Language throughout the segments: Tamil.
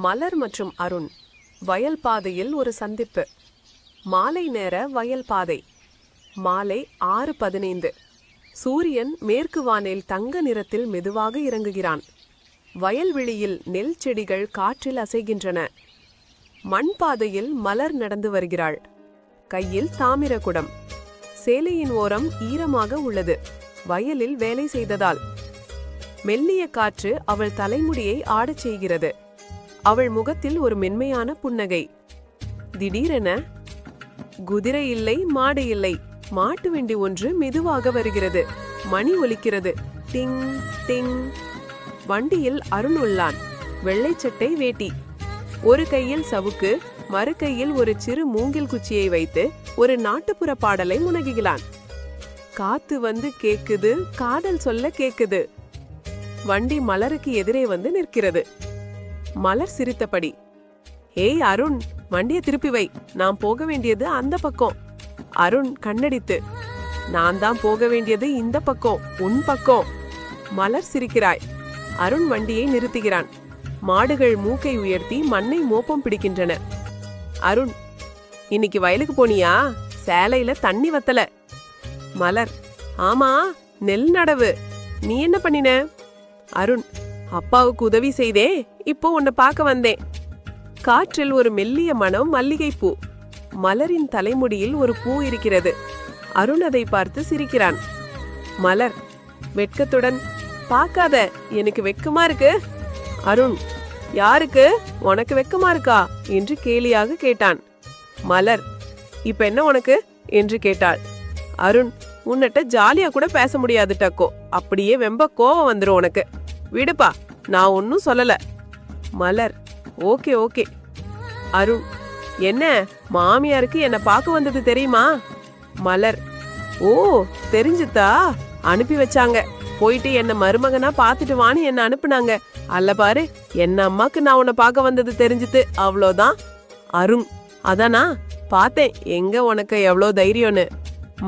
மலர் மற்றும் அருண் வயல் பாதையில் ஒரு சந்திப்பு. மாலை நேர வயல் பாதை. மாலை 6:15. சூரியன் மேற்கு வானில் தங்க நிறத்தில் மெதுவாக இறங்குகிறான். வயல்வெளியில் நெல் செடிகள் காற்றில் அசைகின்றன. மண் பாதையில் மலர் நடந்து வருகிறாள். கையில் தாமிர குடம். சேலையின் ஓரம் ஈரமாக உள்ளது. வயலில் வேலை செய்ததால் மெல்லிய காற்று அவள் தலைமுடியை ஆடச் செய்கிறது. அவள் முகத்தில் ஒரு மென்மையான புன்னகை. திடீரென குதிரை இல்லை, மாடு இல்லை. மாட்டு வண்டி ஒன்று மெதுவாக வருகிறது. மணி ஒலிக்கிறது. டிங் டிங். வண்டியில் அருண் உள்ளான். வெள்ளை சட்டை, வேட்டி. ஒரு கையில் சவுக்கு, மறு கையில் ஒரு சிறு மூங்கில் குச்சியை வைத்து ஒரு நாட்டுப்புற பாடலை முனகுகிறான். காத்து வந்து கேக்குது, காதல் சொல்ல கேக்குது. வண்டி மலருக்கு எதிரே வந்து நிற்கிறது. மலர் சிரித்தபடி, ஏய் அருண், வண்டியை திருப்பி வை, நான் போக வேண்டியது அந்த பக்கம். அருண் கண்ணடித்து, நான் தான் போக வேண்டியது இந்த பக்கம், உன் பக்கம். மலர் சிரிக்கிறாய். அருண் வண்டியை நிறுத்துகிறான். மாடுகள் மூக்கை உயர்த்தி மண்ணை மோப்பம் பிடிக்கின்றன. அருண், இன்னைக்கு வயலுக்கு போனியா? சேலையில தண்ணி வத்தல. மலர், ஆமா, நெல் நடவு. நீ என்ன பண்ணின? அருண், அப்பாவுக்கு உதவி செய்தே, இப்போ உன்னை பார்க்க வந்தேன். காற்றில் ஒரு மெல்லிய மனம், மல்லிகைப்பூ. மலரின் தலைமுடியில் ஒரு பூ இருக்கிறது. அருண் அதை பார்த்து சிரிக்கிறான். மலர் வெட்கத்துடன், பார்க்காத, எனக்கு வெட்கமா இருக்கு. அருண், யாருக்கு? உனக்கு வெட்கமா இருக்கா என்று கேலியாக கேட்டான். மலர், இப்ப என்ன உனக்கு என்று கேட்டாள். அருண், உன்னிட்ட ஜாலியா கூட பேச முடியாது டக்கோ, அப்படியே வெம்ப கோவம் வந்துரும் உனக்கு. விடுப்பா, நான் ஒன்னும் சொல்லல. மலர், ஓகே ஓகே. அருண், என்ன மாமியாருக்கு என்ன பார்க்க வந்தது தெரியுமா? மலர், ஓ தெரிஞ்சுதா? அனுப்பி வச்சாங்க. போயிட்டு என்ன மருமகனா பாத்துட்டு வான்னு என்ன அனுப்புனாங்க. அல்ல பாரு, என்ன அம்மாக்கு நான் உன்னை பார்க்க வந்தது தெரிஞ்சுது, அவ்வளோதான். அருண், அதானா பார்த்தேன், எங்க உனக்கு எவ்வளோ தைரியம்னு.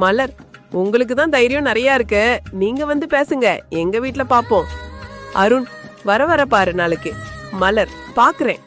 மலர், உங்களுக்கு தான் தைரியம் நிறைய இருக்கு, நீங்க வந்து பேசுங்க, எங்க வீட்டுல பாப்போம். அருண், வர வர பாரு நாளைக்கு. மலர், பாக்குறேன்.